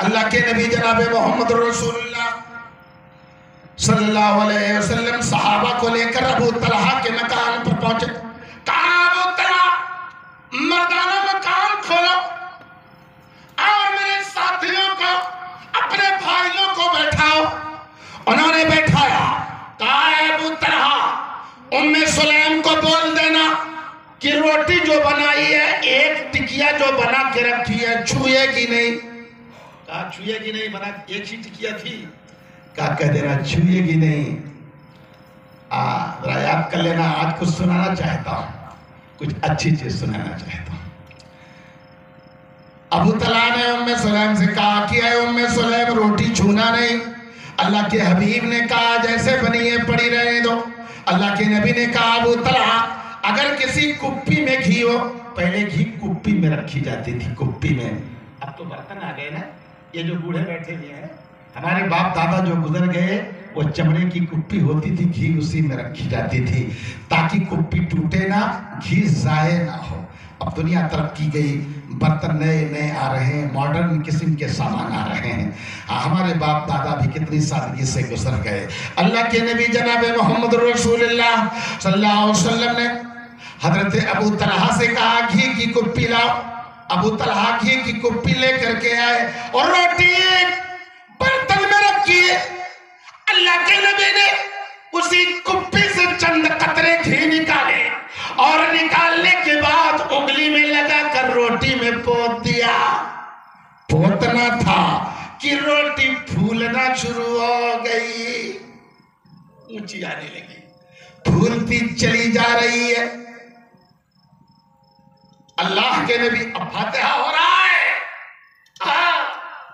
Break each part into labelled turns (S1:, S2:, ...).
S1: اللہ کے نبی جناب محمد رسول اللہ صلی اللہ علیہ وسلم صحابہ کو لے کر ابو طلحہ کے مکان پر پہنچے. کہا ابو طلحہ مردانہ مکان کھولو اور میرے ساتھیوں کو اپنے بھائیوں کو بیٹھاؤ. انہوں نے بیٹھایا. کہا ابو طلحہ ام سلیم کو بول دینا کہ روٹی جو بنائی ہے ایک ٹکیا جو بنا کے رکھی ہے چھوئے گی نہیں. کہا چھوئے گی نہیں, بنا ایک ہی ٹکیا تھی. کہا کہہ دینا چھوئے گی نہیں. ذرا یاد کر لینا, آج کچھ سنانا چاہتا ہوں, کچھ اچھی چیز سنانا چاہتا ہوں. ابو طلحہ نے ام سلیم سے کہا کہ اے ام سلیم روٹی چھونا نہیں. اللہ کے حبیب نے کہا جیسے بنی ہے پڑی رہنے دو. اللہ کے نبی نے کہا ابو طلحہ اگر کسی کپی میں گھی ہو, پہلے گھی کپی میں رکھی جاتی تھی, کپی میں. اب تو برتن آ گئے نا, یہ جو بوڑھے بیٹھے ہوئے ہیں, ہمارے باپ دادا جو گزر گئے وہ چمڑے کی کپی ہوتی تھی, گھی اسی میں رکھی جاتی تھی تاکہ کپی ٹوٹے نہ, گھی ضائع نہ ہو. اب دنیا ترقی گئی, برتن نئے نئے آ رہے ہیں, ماڈرن قسم کے سامان آ رہے ہیں. ہمارے باپ دادا بھی کتنی سادگی سے گزر گئے. اللہ کے نبی جناب محمد رسول اللہ صلی اللہ علیہ وسلم نے حضرت ابو طلحہ سے کہا گھی کی کپی لاؤ. ابو طلحہ گھی کی کپی لے کر کے آئے اور روٹی برتن میں رکھی ہے. اللہ کے نبی نے اسی کپی سے چند قطرے گھی نکالے اور نکالنے کے بعد انگلی میں لگا کر روٹی میں پوت دیا. پوتنا تھا کہ روٹی پھولنا شروع ہو گئی, اونچی آنے لگی, پھولتی چلی جا رہی ہے. اللہ کے نبی اب فاتحہ ہو رہا ہے.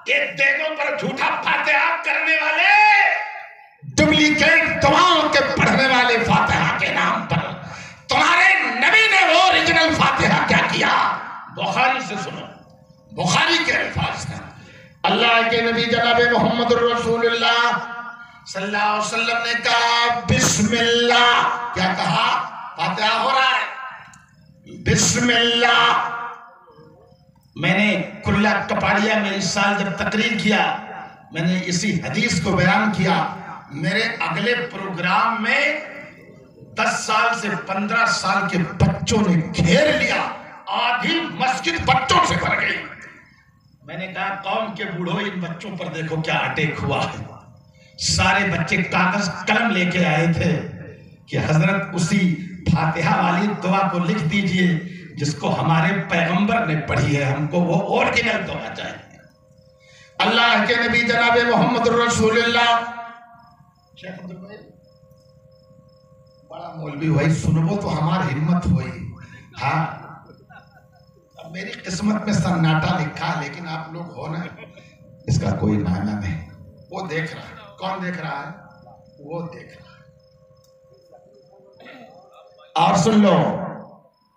S1: یہ دیگوں پر جھوٹا فاتحہ کرنے والے, ڈپلیکیٹ دعاؤں کے پڑھنے والے فاتحہ کے نام پر تمہارے نبی نے وہ اوریجنل فاتحہ کیا کیا؟ بخاری سے سنو, بخاری کے الفاظ ہیں. اللہ کے نبی جناب محمد رسول اللہ صلی اللہ علیہ وسلم نے کہا بسم اللہ. کیا کہا؟ فاتحہ ہو رہا ہے, بسم اللہ. میں نے کلہ کپاڑیا میں اس سال جب تقریر کیا, میں نے اسی حدیث کو بیان کیا. میرے اگلے پروگرام میں 10 سال سے 15 سال کے بچوں نے گھیر لیا, آدھی مسجد بچوں سے بھر گئی. میں نے کہا قوم کے بوڑھو ان بچوں پر دیکھو کیا اٹیک ہوا ہے. سارے بچے کاغذ قلم لے کے آئے تھے کہ حضرت اسی فاتحہ والی دعا کو لکھ دیجئے جس کو ہمارے پیغمبر نے پڑھی ہے, ہم کو وہ اوریجنل دعا چاہیے. اللہ کے نبی جناب محمد رسول اللہ شیخ عبد الباقی بڑا مولوی ہوئی, سنو تو ہماری ہمت ہوئی. ہاں اب میری قسمت میں سناٹا لکھا, لیکن آپ لوگ ہو نا, اس کا کوئی معنی نہیں. وہ دیکھ رہا ہے. کون دیکھ رہا ہے؟ وہ دیکھ رہا ہے. اور سن لو,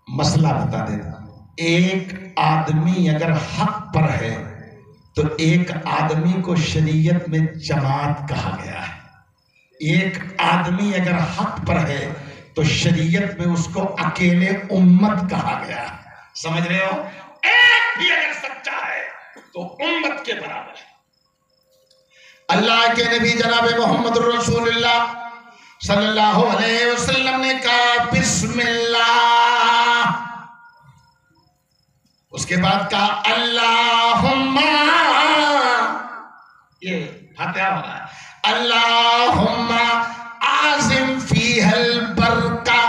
S1: مسئلہ بتا دیتا ہوں. ایک آدمی اگر حق پر ہے تو ایک آدمی کو شریعت میں جماعت کہا گیا ہے. ایک آدمی اگر حق پر ہے تو شریعت میں اس کو اکیلے امت کہا گیا ہے. سمجھ رہے ہو؟ ایک بھی اگر سچا ہے تو امت کے برابر ہے. اللہ کے نبی جناب محمد رسول اللہ صلی اللہ علیہ وسلم نے کہا بسم اللہ. اس کے بعد کہا اللہم, یہ فاتحہ ہو رہا ہے, اللہم عازم فیہ البرکہ.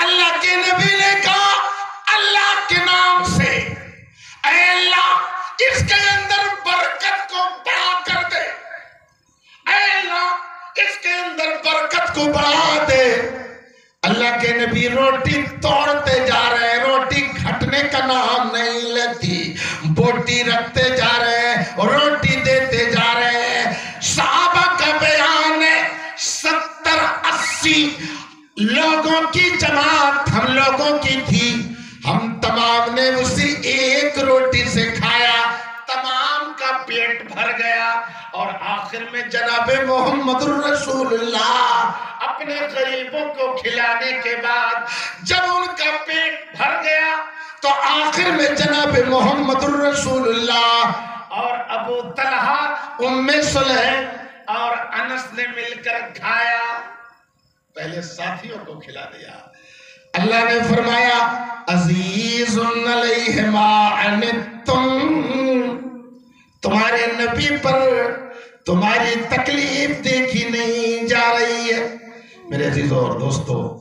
S1: اللہ کے نبی نے کہا اللہ کے نام سے, اے اللہ اس کے اندر برکت کو بڑھا کر دے, اے اللہ اس کے اندر برکت کو بڑھا دے. اللہ کے نبی روٹی توڑتے جا رہے ہیں, روٹی گھٹنے کا نام نہیں لیتی, بوٹی رکھتے جا رہے ہیں, روٹی دیتے جا رہے ہیں. صحابہ کا بیان ہے 70-80 لوگوں کی جماعت ہم لوگوں کی تھی. ہم تمام نے اسی ایک روٹی سے کھایا, تمام کا پیٹ بھر گیا. اور آخر میں جناب محمد رسول اللہ اپنے غریبوں کو کھلانے کے بعد جب ان کا پیٹ بھر گیا تو آخر میں جناب محمد رسول اللہ اور ابو طلحہ، ام سلیم اور انس نے مل کر کھایا، پہلے ساتھیوں کو کھلا دیا۔ اللہ نے فرمایا عزیز علیہ ما عنتم، تمہارے نبی پر تمہاری تکلیف دیکھی نہیں جا رہی ہے۔ میرے عزیزوں اور دوستو،